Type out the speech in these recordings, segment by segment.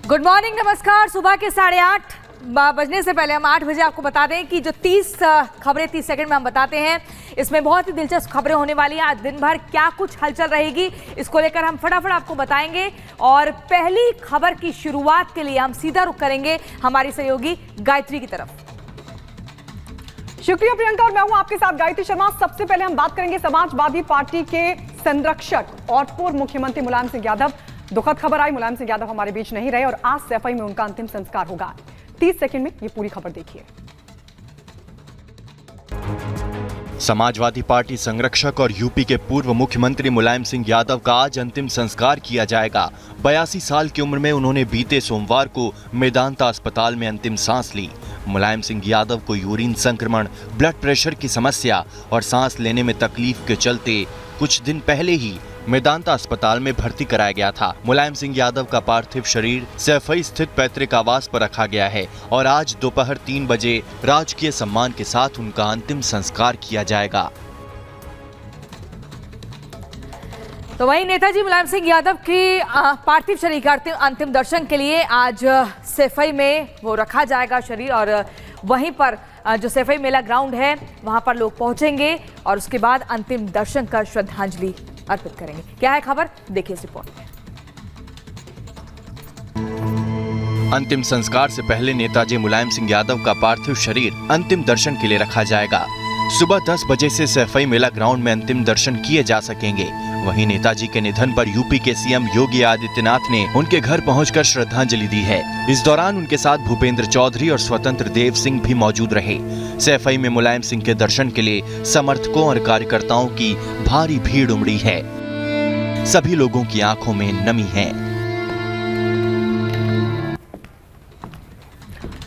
Good morning, नमस्कार। सुबह के 8:30 बजने से पहले हम 8 बजे आपको बता दें कि जो 30 खबरें 30 सेकंड में हम बताते हैं, इसमें बहुत ही दिलचस्प खबरें होने वाली हैं। आज दिन भर क्या कुछ हलचल रहेगी, इसको लेकर हम फटाफट आपको बताएंगे। और पहली खबर की शुरुआत के लिए हम सीधा रुख करेंगे हमारी सहयोगी गायत्री की तरफ। शुक्रिया प्रियंका, और मैं हूं आपके साथ गायत्री शर्मा। सबसे पहले हम बात करेंगे समाजवादी पार्टी के संरक्षक और पूर्व मुख्यमंत्री मुलायम सिंह यादव। दुखद खबर आई, मुलायम सिंह यादव हमारे बीच नहीं रहे और आज सैफई में उनका अंतिम संस्कार होगा। 30 सेकंड में ये पूरी खबर देखिए। समाजवादी पार्टी संरक्षक और यूपी के पूर्व मुख्यमंत्री मुलायम सिंह यादव का आज अंतिम संस्कार किया जाएगा। 82 साल की उम्र में उन्होंने बीते सोमवार को मेदांता अस्पताल में अंतिम सांस ली। मुलायम सिंह यादव को यूरिन संक्रमण, ब्लड प्रेशर की समस्या और सांस लेने में तकलीफ के चलते कुछ दिन पहले ही मेदांता अस्पताल में भर्ती कराया गया था। मुलायम सिंह यादव का पार्थिव शरीर सैफई स्थित पैतृक आवास पर रखा गया है और आज दोपहर 3 बजे राजकीय सम्मान के साथ उनका अंतिम संस्कार किया जाएगा। तो वहीं नेताजी मुलायम सिंह यादव की पार्थिव शरीर का अंतिम दर्शन के लिए आज सैफई में वो रखा जाएगा शरीर, और वहीं पर जो सैफई मेला ग्राउंड है वहां पर लोग पहुंचेंगे और उसके बाद अंतिम दर्शन कर श्रद्धांजलि अर्पित करेंगे। क्या है खबर, देखिए इस रिपोर्ट में। अंतिम संस्कार से पहले नेताजी मुलायम सिंह यादव का पार्थिव शरीर अंतिम दर्शन के लिए रखा जाएगा। सुबह 10 बजे से सैफई मेला ग्राउंड में अंतिम दर्शन किए जा सकेंगे। वहीं नेताजी के निधन पर यूपी के सीएम योगी आदित्यनाथ ने उनके घर पहुंचकर श्रद्धांजलि दी है। इस दौरान उनके साथ भूपेंद्र चौधरी और स्वतंत्र देव सिंह भी मौजूद रहे। सैफई में मुलायम सिंह के दर्शन के लिए समर्थकों और कार्यकर्ताओं की भारी भीड़ उमड़ी है। सभी लोगों की आंखों में नमी है।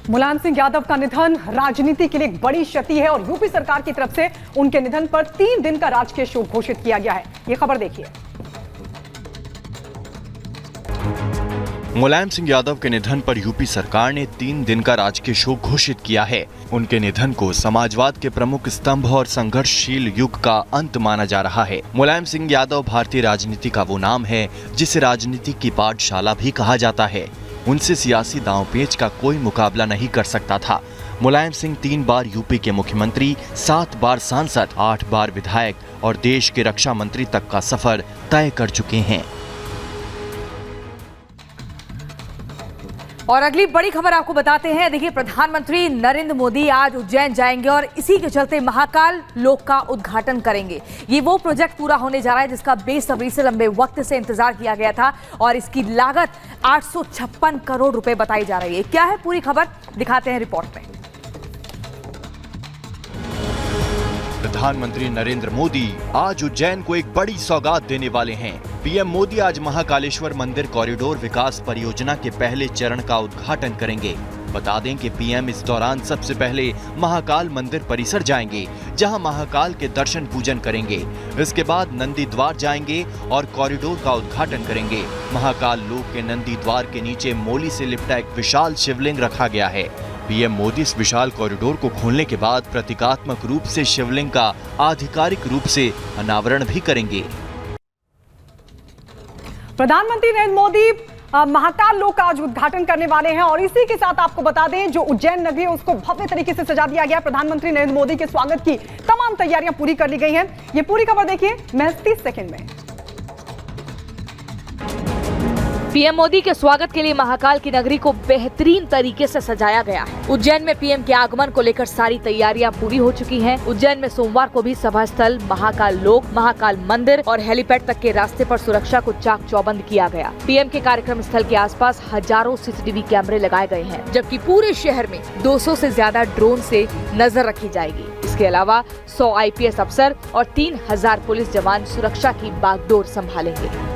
मुलायम सिंह यादव का निधन राजनीति के लिए एक बड़ी क्षति है और यूपी सरकार की तरफ से उनके निधन पर 3 दिन का राजकीय शोक घोषित किया गया है। ये खबर देखिए। मुलायम सिंह यादव के निधन पर यूपी सरकार ने 3 दिन का राजकीय शोक घोषित किया है। उनके निधन को समाजवाद के प्रमुख स्तंभ और संघर्षशील युग का अंत माना जा रहा है। मुलायम सिंह यादव भारतीय राजनीति का वो नाम है जिसे राजनीति की पाठशाला भी कहा जाता है। उनसे सियासी दांवपेच का कोई मुकाबला नहीं कर सकता था। मुलायम सिंह 3 बार यूपी के मुख्यमंत्री, 7 बार सांसद, 8 बार विधायक और देश के रक्षा मंत्री तक का सफर तय कर चुके हैं। और अगली बड़ी खबर आपको बताते हैं। देखिए, प्रधानमंत्री नरेंद्र मोदी आज उज्जैन जाएंगे और इसी के चलते महाकाल लोक का उद्घाटन करेंगे। ये वो प्रोजेक्ट पूरा होने जा रहा है जिसका बेसब्री से लंबे वक्त से इंतजार किया गया था और इसकी लागत 856 करोड़ रुपए बताई जा रही है। क्या है पूरी खबर, दिखाते हैं रिपोर्ट में। प्रधानमंत्री नरेंद्र मोदी आज उज्जैन को एक बड़ी सौगात देने वाले हैं। पीएम मोदी आज महाकालेश्वर मंदिर कॉरिडोर विकास परियोजना के पहले चरण का उद्घाटन करेंगे। बता दें कि पीएम इस दौरान सबसे पहले महाकाल मंदिर परिसर जाएंगे, जहां महाकाल के दर्शन पूजन करेंगे। इसके बाद नंदी द्वार जाएंगे और कॉरिडोर का उद्घाटन करेंगे। महाकाल लोक के नंदी द्वार के नीचे मोली से लिपटा एक विशाल शिवलिंग रखा गया है। पीएम मोदी इस विशाल कॉरिडोर को खोलने के बाद प्रतीकात्मक रूप से शिवलिंग का आधिकारिक रूप से अनावरण भी करेंगे। प्रधानमंत्री नरेंद्र मोदी महाकाल लोक का आज उद्घाटन करने वाले हैं और इसी के साथ आपको बता दें, जो उज्जैन नगरी है उसको भव्य तरीके से सजा दिया गया। प्रधानमंत्री नरेंद्र मोदी के स्वागत की तमाम तैयारियां पूरी कर ली गई हैं। ये पूरी खबर देखिए महज 30 सेकंड में। पीएम मोदी के स्वागत के लिए महाकाल की नगरी को बेहतरीन तरीके से सजाया गया है। उज्जैन में पीएम के आगमन को लेकर सारी तैयारियां पूरी हो चुकी हैं। उज्जैन में सोमवार को भी सभा स्थल, महाकाल लोक, महाकाल मंदिर और हेलीपैड तक के रास्ते पर सुरक्षा को चाक चौबंद किया गया। पीएम के कार्यक्रम स्थल के आसपास हजारों सीसीटीवी कैमरे लगाए गए हैं, जबकि पूरे शहर में 200 से ज्यादा ड्रोन से नजर रखी जाएगी। इसके अलावा 100 IPS अफसर और 3000 पुलिस जवान सुरक्षा की बागडोर संभालेंगे।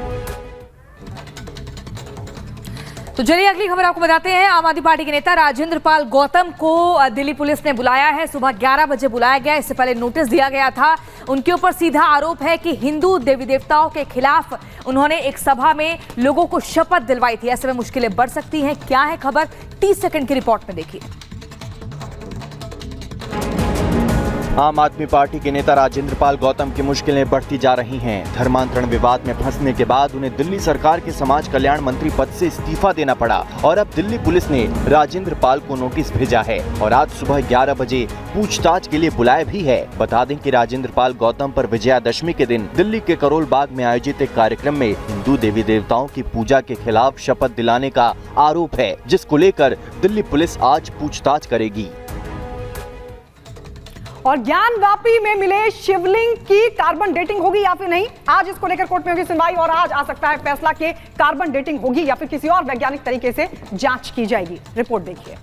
तो चलिए अगली खबर आपको बताते हैं। आम आदमी पार्टी के नेता राजेंद्र पाल गौतम को दिल्ली पुलिस ने बुलाया है। सुबह 11 बजे बुलाया गया। इससे पहले नोटिस दिया गया था। उनके ऊपर सीधा आरोप है कि हिंदू देवी देवताओं के खिलाफ उन्होंने एक सभा में लोगों को शपथ दिलवाई थी। ऐसे में मुश्किलें बढ़ सकती हैं। क्या है खबर, 30 सेकंड की रिपोर्ट में देखिए। आम आदमी पार्टी के नेता राजेंद्र पाल गौतम की मुश्किलें बढ़ती जा रही हैं। धर्मांतरण विवाद में फंसने के बाद उन्हें दिल्ली सरकार के समाज कल्याण मंत्री पद से इस्तीफा देना पड़ा और अब दिल्ली पुलिस ने राजेंद्र पाल को नोटिस भेजा है और आज सुबह 11 बजे पूछताछ के लिए बुलाया भी है। बता दें कि राजेंद्र पाल गौतम पर विजयादशमी के दिन दिल्ली के करोल बाग में आयोजित एक कार्यक्रम में हिंदू देवी देवताओं की पूजा के खिलाफ शपथ दिलाने का आरोप है, जिसको लेकर दिल्ली पुलिस आज पूछताछ करेगी। और ज्ञानवापी में मिले शिवलिंग की कार्बन डेटिंग होगी या फिर नहीं, आज इसको लेकर कोर्ट में होगी सुनवाई और आज आ सकता है फैसला कि कार्बन डेटिंग होगी या फिर किसी और वैज्ञानिक तरीके से जांच की जाएगी। रिपोर्ट देखिए।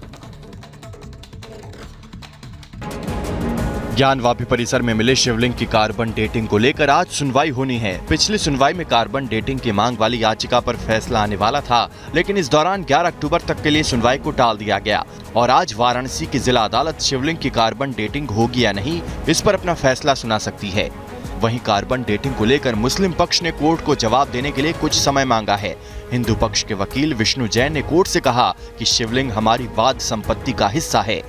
ज्ञानवापी परिसर में मिले शिवलिंग की कार्बन डेटिंग को लेकर आज सुनवाई होनी है। पिछली सुनवाई में कार्बन डेटिंग की मांग वाली याचिका पर फैसला आने वाला था, लेकिन इस दौरान 11 अक्टूबर तक के लिए सुनवाई को टाल दिया गया और आज वाराणसी की जिला अदालत शिवलिंग की कार्बन डेटिंग होगी या नहीं, इस पर अपना फैसला सुना सकती है। वहीं कार्बन डेटिंग को लेकर मुस्लिम पक्ष ने कोर्ट को जवाब देने के लिए कुछ समय मांगा है। हिंदू पक्ष के वकील विष्णु जैन ने कोर्ट से कहा कि शिवलिंग हमारी वाद संपत्ति का हिस्सा है।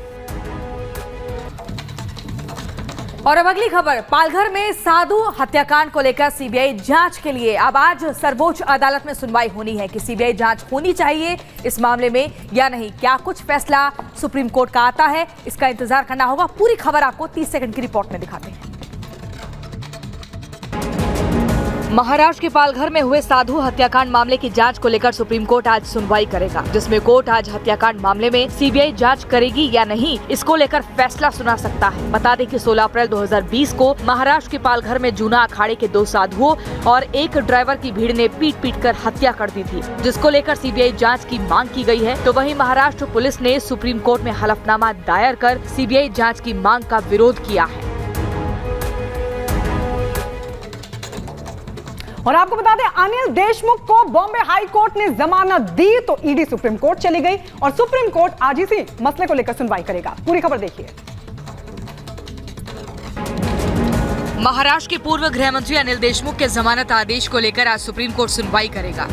और अब अगली खबर, पालघर में साधु हत्याकांड को लेकर सीबीआई जांच के लिए अब आज सर्वोच्च अदालत में सुनवाई होनी है कि सीबीआई जांच होनी चाहिए इस मामले में या नहीं। क्या कुछ फैसला सुप्रीम कोर्ट का आता है, इसका इंतजार करना होगा। पूरी खबर आपको 30 सेकंड की रिपोर्ट में दिखाते हैं। महाराष्ट्र के पालघर में हुए साधु हत्याकांड मामले की जांच को लेकर सुप्रीम कोर्ट आज सुनवाई करेगा, जिसमें कोर्ट आज हत्याकांड मामले में सीबीआई जांच करेगी या नहीं, इसको लेकर फैसला सुना सकता है। बता दें कि 16 अप्रैल 2020 को महाराष्ट्र के पालघर में जूना अखाड़े के 2 साधुओं और एक ड्राइवर की भीड़ ने पीट कर हत्या कर दी थी, जिसको लेकर सीबीआई जाँच की मांग की गई है। तो वहीं महाराष्ट्र पुलिस ने सुप्रीम कोर्ट में हलफनामा दायर कर सीबीआई जाँच की मांग का विरोध किया है। और आपको बता दें, अनिल देशमुख को बॉम्बे हाई कोर्ट ने जमानत दी तो ईडी सुप्रीम कोर्ट चली गई और सुप्रीम कोर्ट आज इसी मसले को लेकर सुनवाई करेगा। पूरी खबर देखिए। महाराष्ट्र के पूर्व गृह मंत्री अनिल देशमुख के जमानत आदेश को लेकर आज सुप्रीम कोर्ट सुनवाई करेगा।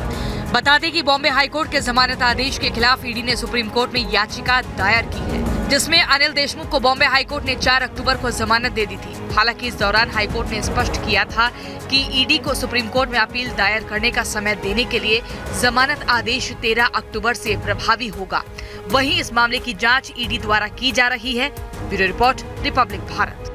बता दें कि बॉम्बे हाईकोर्ट के जमानत आदेश के खिलाफ ईडी ने सुप्रीम कोर्ट में याचिका दायर की है, जिसमें अनिल देशमुख को बॉम्बे हाईकोर्ट ने 4 अक्टूबर को जमानत दे दी थी। हालांकि इस दौरान हाईकोर्ट ने स्पष्ट किया था कि ईडी को सुप्रीम कोर्ट में अपील दायर करने का समय देने के लिए जमानत आदेश 13 अक्टूबर से प्रभावी होगा। वहीं इस मामले की जांच ईडी द्वारा की जा रही है। Bureau report, Republic Bharat.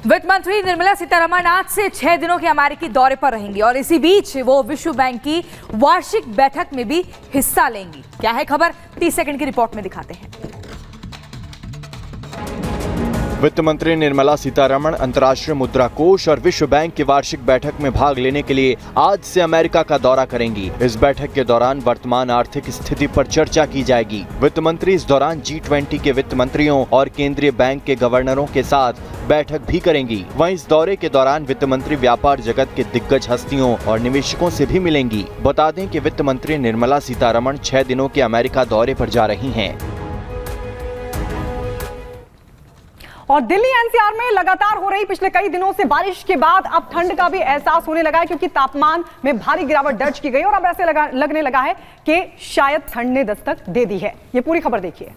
वित्त मंत्री निर्मला सीतारमण आज से 6 दिनों के अमेरिकी दौरे पर रहेंगी और इसी बीच वो विश्व बैंक की वार्षिक बैठक में भी हिस्सा लेंगी। क्या है खबर, 30 सेकंड की रिपोर्ट में दिखाते हैं। वित्त मंत्री निर्मला सीतारमण अंतर्राष्ट्रीय मुद्रा कोष और विश्व बैंक की वार्षिक बैठक में भाग लेने के लिए आज से अमेरिका का दौरा करेंगी। इस बैठक के दौरान वर्तमान आर्थिक स्थिति पर चर्चा की जाएगी। वित्त मंत्री इस दौरान G20 के वित्त मंत्रियों और केंद्रीय बैंक के गवर्नरों के साथ बैठक भी करेंगी। वहीं इस दौरे के दौरान वित्त मंत्री व्यापार जगत के दिग्गज हस्तियों और निवेशकों से भी मिलेंगी। बता दें कि वित्त मंत्री निर्मला सीतारमण 6 दिनों के अमेरिका दौरे पर जा रही हैं। और दिल्ली एनसीआर में लगातार हो रही पिछले कई दिनों से बारिश के बाद अब ठंड का भी एहसास होने लगा है, क्योंकि तापमान में भारी गिरावट दर्ज की गई और अब ऐसे लगने लगा है कि शायद ठंड ने दस्तक दे दी है। ये पूरी खबर देखिए।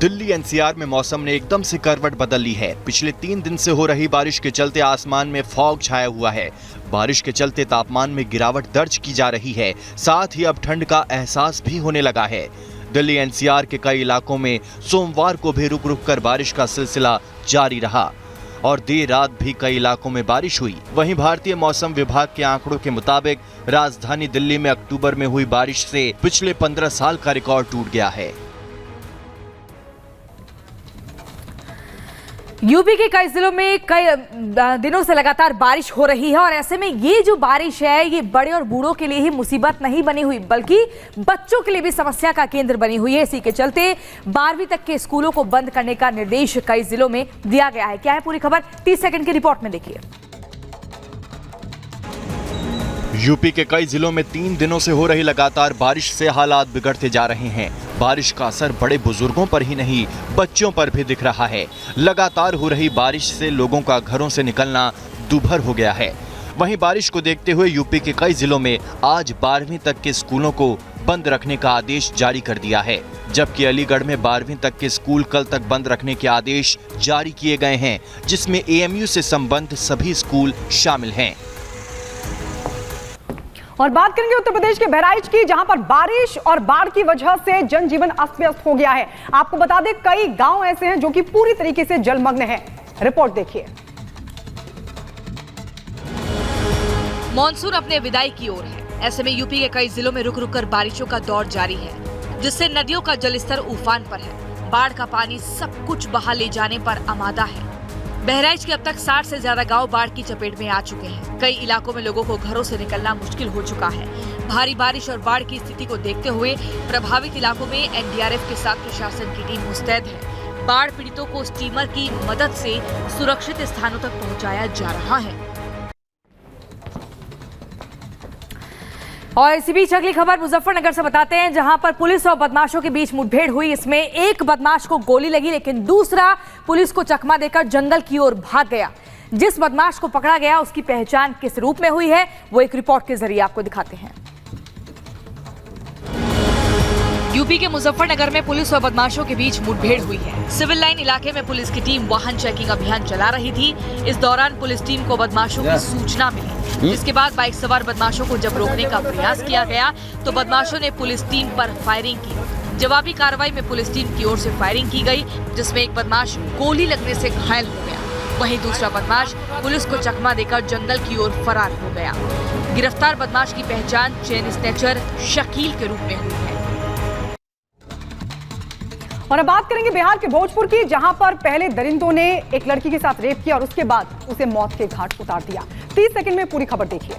दिल्ली एनसीआर में मौसम ने एकदम से करवट बदल ली है। पिछले 3 दिन से हो रही बारिश के चलते आसमान में फॉग छाया हुआ है। बारिश के चलते तापमान में गिरावट दर्ज की जा रही है, साथ ही अब ठंड का एहसास भी होने लगा है। दिल्ली एनसीआर के कई इलाकों में सोमवार को भी रुक रुक कर बारिश का सिलसिला जारी रहा और देर रात भी कई इलाकों में बारिश हुई। वहीं भारतीय मौसम विभाग के आंकड़ों के मुताबिक राजधानी दिल्ली में अक्टूबर में हुई बारिश से पिछले 15 साल का रिकॉर्ड टूट गया है। यूपी के कई जिलों में कई दिनों से लगातार बारिश हो रही है और ऐसे में ये जो बारिश है ये बड़े और बूढ़ों के लिए ही मुसीबत नहीं बनी हुई, बल्कि बच्चों के लिए भी समस्या का केंद्र बनी हुई है। इसी के चलते 12वीं तक के स्कूलों को बंद करने का निर्देश कई जिलों में दिया गया है। क्या है पूरी खबर, 30 सेकंड की रिपोर्ट में देखिए। यूपी के कई जिलों में 3 दिनों से हो रही लगातार बारिश से हालात बिगड़ते जा रहे हैं। बारिश का असर बड़े बुजुर्गों पर ही नहीं, बच्चों पर भी दिख रहा है। लगातार हो रही बारिश से लोगों का घरों से निकलना दूभर हो गया है। वहीं बारिश को देखते हुए यूपी के कई जिलों में आज 12वीं तक के स्कूलों को बंद रखने का आदेश जारी कर दिया है, जबकि अलीगढ़ में 12वीं तक के स्कूल कल तक बंद रखने के आदेश जारी किए गए हैं, जिसमें एएमयू से संबद्ध सभी स्कूल शामिल हैं। और बात करेंगे उत्तर प्रदेश के बहराइच की, जहां पर बारिश और बाढ़ की वजह से जनजीवन अस्त व्यस्त हो गया है। आपको बता दें, कई गांव ऐसे हैं जो कि पूरी तरीके से जलमग्न हैं। रिपोर्ट देखिए। मॉनसून अपने विदाई की ओर है। ऐसे में यूपी के कई जिलों में रुक रुक कर बारिशों का दौर जारी है, जिससे नदियों का जलस्तर उफान पर है। बाढ़ का पानी सब कुछ बहा ले जाने पर आमादा है। बहराइच के अब तक 60 से ज्यादा गांव बाढ़ की चपेट में आ चुके हैं। कई इलाकों में लोगों को घरों से निकलना मुश्किल हो चुका है। भारी बारिश और बाढ़ की स्थिति को देखते हुए प्रभावित इलाकों में एनडीआरएफ के साथ प्रशासन की टीम मुस्तैद है। बाढ़ पीड़ितों को स्टीमर की मदद से सुरक्षित स्थानों तक पहुंचाया जा रहा है। और इसी बीच अगली खबर मुजफ्फरनगर से बताते हैं, जहां पर पुलिस और बदमाशों के बीच मुठभेड़ हुई। इसमें एक बदमाश को गोली लगी, लेकिन दूसरा पुलिस को चकमा देकर जंगल की ओर भाग गया। जिस बदमाश को पकड़ा गया उसकी पहचान किस रूप में हुई है, वो एक रिपोर्ट के जरिए आपको दिखाते हैं। यूपी के मुजफ्फरनगर में पुलिस और बदमाशों के बीच मुठभेड़ हुई है। सिविल लाइन इलाके में पुलिस की टीम वाहन चेकिंग अभियान चला रही थी। इस दौरान पुलिस टीम को बदमाशों की सूचना मिली, जिसके बाद बाइक सवार बदमाशों को जब रोकने का प्रयास किया गया तो बदमाशों ने पुलिस टीम पर फायरिंग की। जवाबी कार्रवाई में पुलिस टीम की ओर से फायरिंग की गई, जिसमें एक बदमाश गोली लगने से घायल हो गया। वहीं दूसरा बदमाश पुलिस को चकमा देकर जंगल की ओर फरार हो गया। गिरफ्तार बदमाश की पहचान चेन स्नैचर शकील के रूप में हुई है। और अब बात करेंगे बिहार के भोजपुर की, जहां पर पहले दरिंदों ने एक लड़की के साथ रेप किया और उसके बाद उसे मौत के घाट उतार दिया। 30 सेकंड में पूरी खबर देखिए।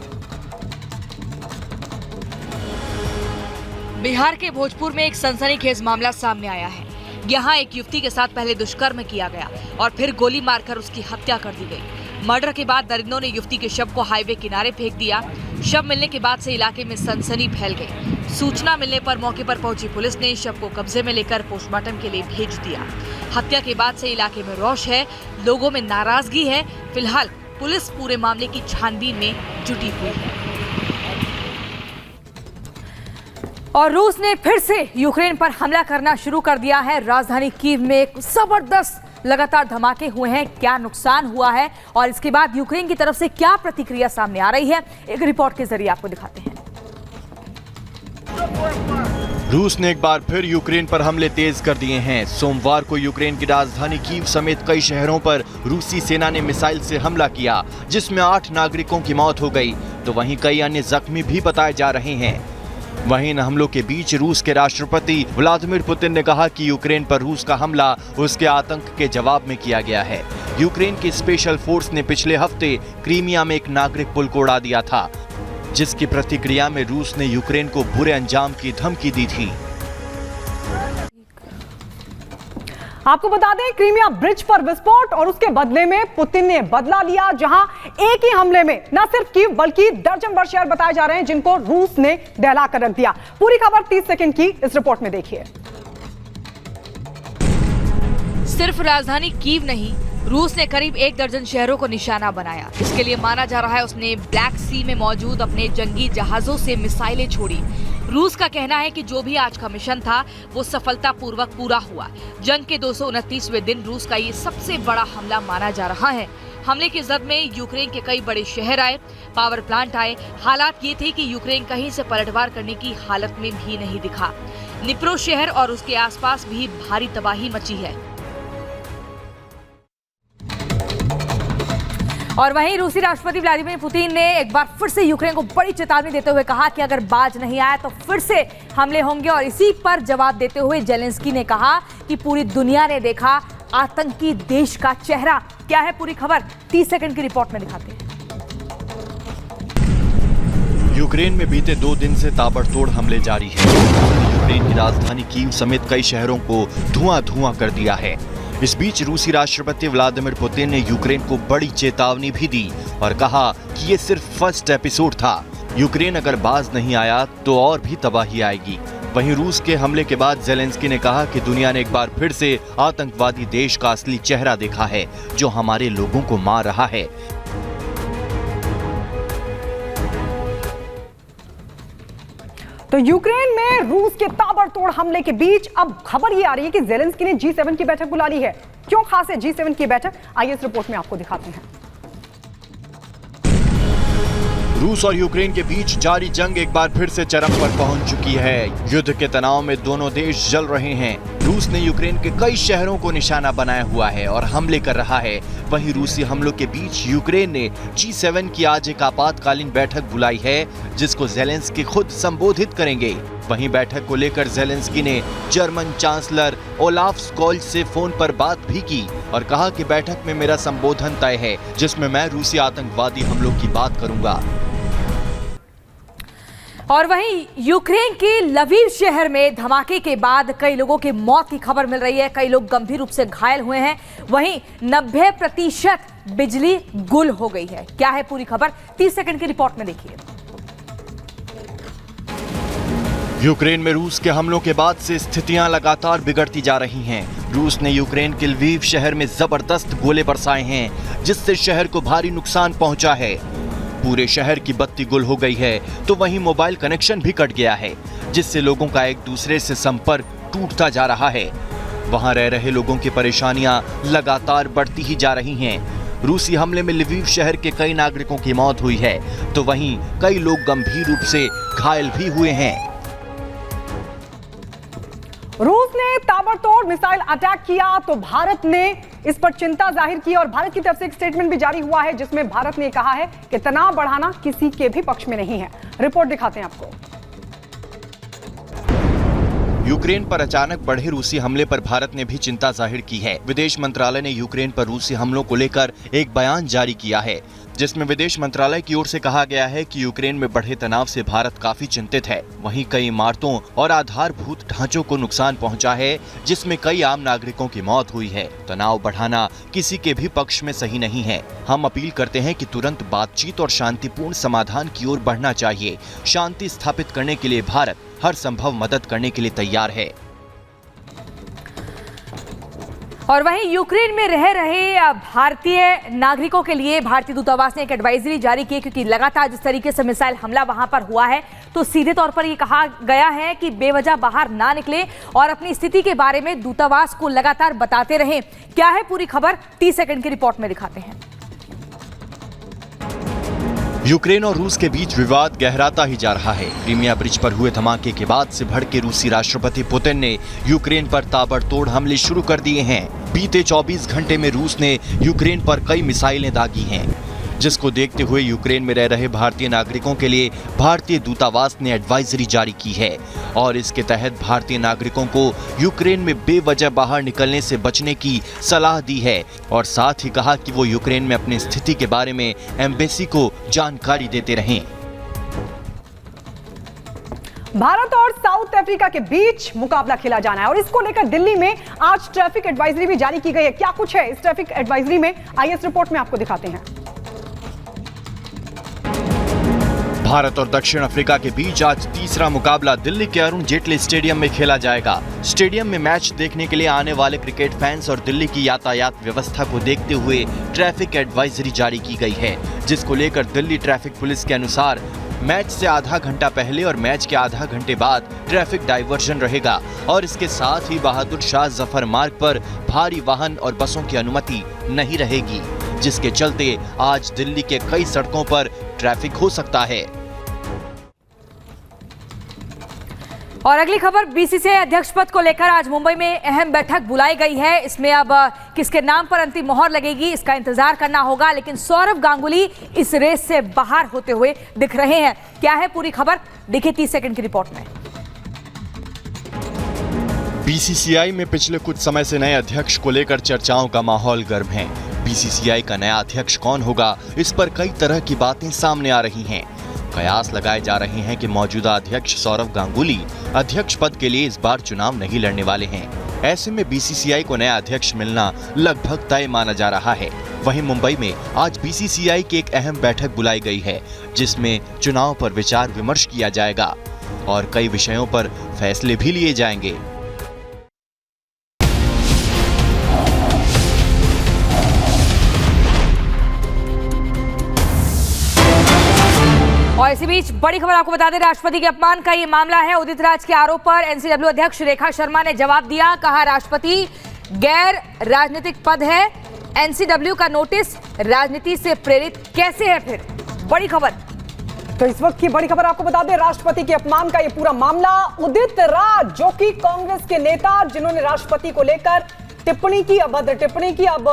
बिहार के भोजपुर में एक सनसनीखेज मामला सामने आया है। यहाँ एक युवती के साथ पहले दुष्कर्म किया गया और फिर गोली मारकर उसकी हत्या कर दी गई। मर्डर के बाद दरिंदों ने युवती के शव को हाईवे किनारे फेंक दिया। शव मिलने के बाद से इलाके में सनसनी फैल गई। सूचना मिलने पर मौके पर पहुंची पुलिस ने शव को कब्जे में लेकर पोस्टमार्टम के लिए भेज दिया। हत्या के बाद से इलाके में रोष है, लोगों में नाराजगी है। फिलहाल पुलिस पूरे मामले की छानबीन में जुटी हुई है। और रूस ने फिर से यूक्रेन पर हमला करना शुरू कर दिया है। राजधानी कीव में एक जबरदस्त लगातार धमाके हुए हैं। क्या नुकसान हुआ है और इसके बाद यूक्रेन की तरफ से क्या प्रतिक्रिया सामने आ रही है, एक रिपोर्ट के जरिए आपको दिखाते हैं। रूस ने एक बार फिर यूक्रेन पर हमले तेज कर दिए हैं। सोमवार को यूक्रेन की राजधानी कीव समेत कई शहरों पर रूसी सेना ने मिसाइल से हमला किया, जिसमें 8 नागरिकों की मौत हो गई, तो वहीं कई अन्य जख्मी भी बताए जा रहे हैं। वहीं इन हमलों के बीच रूस के राष्ट्रपति व्लादिमीर पुतिन ने कहा कि यूक्रेन पर रूस का हमला उसके आतंक के जवाब में किया गया है। यूक्रेन की स्पेशल फोर्स ने पिछले हफ्ते क्रीमिया में एक नागरिक पुल को उड़ा दिया था, जिसकी प्रतिक्रिया में रूस ने यूक्रेन को बुरे अंजाम की धमकी दी थी। आपको बता दें, क्रीमिया ब्रिज पर विस्फोट और उसके बदले में पुतिन ने बदला लिया, जहां एक ही हमले में न सिर्फ कीव बल्कि दर्जन भर शहर बताए जा रहे हैं जिनको रूस ने दहला कर रख दिया। पूरी खबर 30 सेकंड की इस रिपोर्ट में देखिए। सिर्फ राजधानी कीव नहीं, रूस ने करीब 1 दर्जन शहरों को निशाना बनाया। इसके लिए माना जा रहा है उसने ब्लैक सी में मौजूद अपने जंगी जहाजों से मिसाइलें छोड़ी। रूस का कहना है कि जो भी आज का मिशन था वो सफलतापूर्वक पूरा हुआ। जंग के 229वें दिन रूस का ये सबसे बड़ा हमला माना जा रहा है। हमले की जद में यूक्रेन के कई बड़े शहर आए, पावर प्लांट आए। हालात ये थे कि यूक्रेन कहीं से पलटवार करने की हालत में भी नहीं दिखा। निप्रो शहर और उसके आसपास भी भारी तबाही मची है। और वहीं रूसी राष्ट्रपति व्लादिमीर पुतिन ने एक बार फिर से यूक्रेन को बड़ी चेतावनी देते हुए कहा कि अगर बाज नहीं आया तो फिर से हमले होंगे। और इसी पर जवाब देते हुए जेलेंस्की ने कहा कि पूरी दुनिया ने देखा आतंकी देश का चेहरा। क्या है पूरी खबर, 30 सेकंड की रिपोर्ट में दिखाते हैं। यूक्रेन में बीते 2 दिन से ताबड़तोड़ हमले जारी हैं। यूक्रेन की राजधानी कीव समेत कई शहरों को धुआं कर दिया है। इस बीच रूसी राष्ट्रपति व्लादिमीर पुतिन ने यूक्रेन को बड़ी चेतावनी भी दी और कहा कि ये सिर्फ फर्स्ट एपिसोड था। यूक्रेन अगर बाज नहीं आया तो और भी तबाही आएगी। वहीं रूस के हमले के बाद जेलेंस्की ने कहा कि दुनिया ने एक बार फिर से आतंकवादी देश का असली चेहरा देखा है, जो हमारे लोगों को मार रहा है। तो यूक्रेन में रूस के ताबड़तोड़ हमले के बीच अब खबर ये आ रही है कि ज़ेलेंस्की ने G7 की बैठक बुला ली है। क्यों खास है G7 की बैठक, आइए इस रिपोर्ट में आपको दिखाते हैं। रूस और यूक्रेन के बीच जारी जंग एक बार फिर से चरम पर पहुंच चुकी है। युद्ध के तनाव में दोनों देश जल रहे हैं। रूस ने यूक्रेन के कई शहरों को निशाना बनाया हुआ है और हमले कर रहा है। वहीं रूसी हमलों के बीच यूक्रेन ने G7 की आज एक आपातकालीन बैठक बुलाई है, जिसको ज़ेलेंस्की खुद संबोधित करेंगे। वहीं बैठक को लेकर ज़ेलेंस्की ने जर्मन चांसलर ओलाफ स्कोल्ज से फोन पर बात भी की और कहा कि बैठक में मेरा संबोधन तय है, जिसमें मैं रूसी आतंकवादी हमलों की बात करूंगा। और वहीं यूक्रेन के लवीव शहर में धमाके के बाद कई लोगों की मौत की खबर मिल रही है। कई लोग गंभीर रूप से घायल हुए हैं। वहीं 90% बिजली गुल हो गई है। क्या है पूरी खबर, 30 सेकंड की रिपोर्ट में देखिए। यूक्रेन में रूस के हमलों के बाद से स्थितियां लगातार बिगड़ती जा रही हैं। रूस ने यूक्रेन के लवीव शहर में जबरदस्त गोले बरसाए हैं, जिससे शहर को भारी नुकसान पहुंचा है। पूरे शहर की बत्ती गुल हो गई है, तो वहीं मोबाइल कनेक्शन भी कट गया है, जिससे लोगों का एक दूसरे से संपर्क टूटता जा रहा है। वहां रह रहे लोगों की परेशानियां लगातार बढ़ती ही जा रही हैं। रूसी हमले में लवीव शहर के कई नागरिकों की मौत हुई है, तो वहीं कई लोग गंभीर रूप से घायल भी हुए हैं। रूस ने ताबड़तोड़ मिसाइल अटैक किया तो भारत ने इस पर चिंता जाहिर की और भारत की तरफ से एक स्टेटमेंट भी जारी हुआ है, जिसमें भारत ने कहा है कि तनाव बढ़ाना किसी के भी पक्ष में नहीं है। रिपोर्ट दिखाते हैं आपको। यूक्रेन पर अचानक बढ़े रूसी हमले पर भारत ने भी चिंता जाहिर की है। विदेश मंत्रालय ने यूक्रेन पर रूसी हमलों को लेकर एक बयान जारी किया है, जिसमें विदेश मंत्रालय की ओर से कहा गया है कि यूक्रेन में बढ़े तनाव से भारत काफी चिंतित है। वहीं कई इमारतों और आधारभूत ढांचों को नुकसान पहुंचा है, जिसमें कई आम नागरिकों की मौत हुई है। तनाव बढ़ाना किसी के भी पक्ष में सही नहीं है। हम अपील करते हैं कि तुरंत बातचीत और शांतिपूर्ण समाधान की ओर बढ़ना चाहिए। शांति स्थापित करने के लिए भारत हर संभव मदद करने के लिए तैयार है। और वहीं यूक्रेन में रह रहे भारतीय नागरिकों के लिए भारतीय दूतावास ने एक एडवाइजरी जारी की है, क्योंकि लगातार जिस तरीके से मिसाइल हमला वहां पर हुआ है, तो सीधे तौर पर ये कहा गया है कि बेवजह बाहर ना निकले और अपनी स्थिति के बारे में दूतावास को लगातार बताते रहें। क्या है पूरी खबर, 30 सेकंड की रिपोर्ट में दिखाते हैं। यूक्रेन और रूस के बीच विवाद गहराता ही जा रहा है। क्रीमिया ब्रिज पर हुए धमाके के बाद से भड़के रूसी राष्ट्रपति पुतिन ने यूक्रेन पर ताबड़तोड़ हमले शुरू कर दिए हैं। बीते 24 घंटे में रूस ने यूक्रेन पर कई मिसाइलें दागी हैं, जिसको देखते हुए यूक्रेन में रह रहे भारतीय नागरिकों के लिए भारतीय दूतावास ने एडवाइजरी जारी की है और इसके तहत भारतीय नागरिकों को यूक्रेन में बेवजह बाहर निकलने से बचने की सलाह दी है और साथ ही कहा कि वो यूक्रेन में अपनी स्थिति के बारे में एम्बेसी को जानकारी देते रहें। भारत और साउथ अफ्रीका के बीच मुकाबला खेला जाना है और इसको लेकर दिल्ली में आज ट्रैफिक एडवाइजरी भी जारी की गई है। क्या कुछ है इस ट्रैफिक एडवाइजरी में, आइए इस रिपोर्ट में आपको दिखाते हैं। भारत और दक्षिण अफ्रीका के बीच आज तीसरा मुकाबला दिल्ली के अरुण जेटली स्टेडियम में खेला जाएगा। स्टेडियम में मैच देखने के लिए आने वाले क्रिकेट फैंस और दिल्ली की यातायात व्यवस्था को देखते हुए ट्रैफिक एडवाइजरी जारी की गई है, जिसको लेकर दिल्ली ट्रैफिक पुलिस के अनुसार मैच से आधा घंटा पहले और मैच के आधा घंटे बाद ट्रैफिक डाइवर्जन रहेगा और इसके साथ ही बहादुर शाह जफर मार्ग पर भारी वाहन और बसों की अनुमति नहीं रहेगी, जिसके चलते आज दिल्ली के कई सड़कों पर ट्रैफिक हो सकता है। और अगली खबर, बीसीसीआई अध्यक्ष पद को लेकर आज मुंबई में अहम बैठक बुलाई गई है। इसमें अब किसके नाम पर अंतिम मोहर लगेगी, इसका इंतजार करना होगा, लेकिन सौरव गांगुली इस रेस से बाहर होते हुए दिख रहे हैं। क्या है पूरी खबर, देखिए 30 सेकंड की रिपोर्ट में। बीसीसीआई में पिछले कुछ समय से नए अध्यक्ष को लेकर चर्चाओं का माहौल गर्म है। बीसीसीआई का नया अध्यक्ष कौन होगा, इस पर कई तरह की बातें सामने आ रही हैं। कयास लगाए जा रहे हैं कि मौजूदा अध्यक्ष सौरव गांगुली अध्यक्ष पद के लिए इस बार चुनाव नहीं लड़ने वाले हैं। ऐसे में बीसीसीआई को नया अध्यक्ष मिलना लगभग तय माना जा रहा है। वहीं मुंबई में आज बीसीसीआई की एक अहम बैठक बुलाई गई है, जिसमें चुनाव पर विचार विमर्श किया जाएगा और कई विषयों पर फैसले भी लिए जाएंगे। और इसी बीच बड़ी खबर आपको बता दें, राष्ट्रपति के अपमान का ये मामला है। उदित राज के आरोप पर एनसीडब्ल्यू अध्यक्ष रेखा शर्मा ने जवाब दिया। कहा राष्ट्रपति गैर राजनीतिक पद है। एनसीडब्ल्यू का नोटिस राजनीति से प्रेरित कैसे है? फिर बड़ी खबर। तो इस वक्त की बड़ी खबर आपको बता दें, राष्ट्रपति के अपमान का ये पूरा मामला। उदित राज जो कि कांग्रेस के नेता जिन्होंने राष्ट्रपति को लेकर टिप्पणी की, अभद्र टिप्पणी की, अब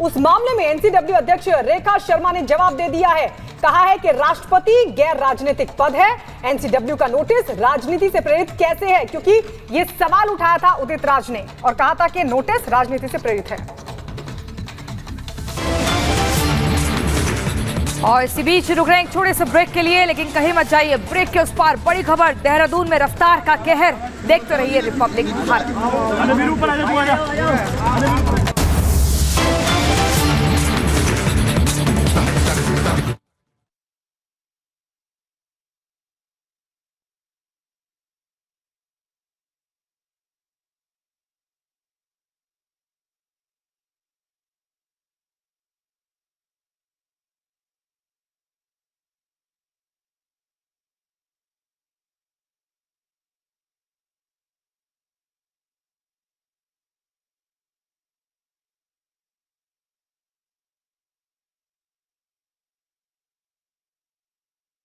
उस मामले में एनसीडब्ल्यू अध्यक्ष रेखा शर्मा ने जवाब दे दिया है। कहा है कि राष्ट्रपति गैर राजनीतिक पद है। एनसीडब्ल्यू का नोटिस राजनीति से प्रेरित कैसे है, क्योंकि यह सवाल उठाया था उदित राज ने और कहा था कि नोटिस राजनीति से प्रेरित है। और इसी बीच रुक रहे हैं एक छोटे से ब्रेक के लिए, लेकिन कहीं मत जाइए। ब्रेक के उस पार बड़ी खबर, देहरादून में रफ्तार का कहर। देखते रहिए रिपब्लिक भारत।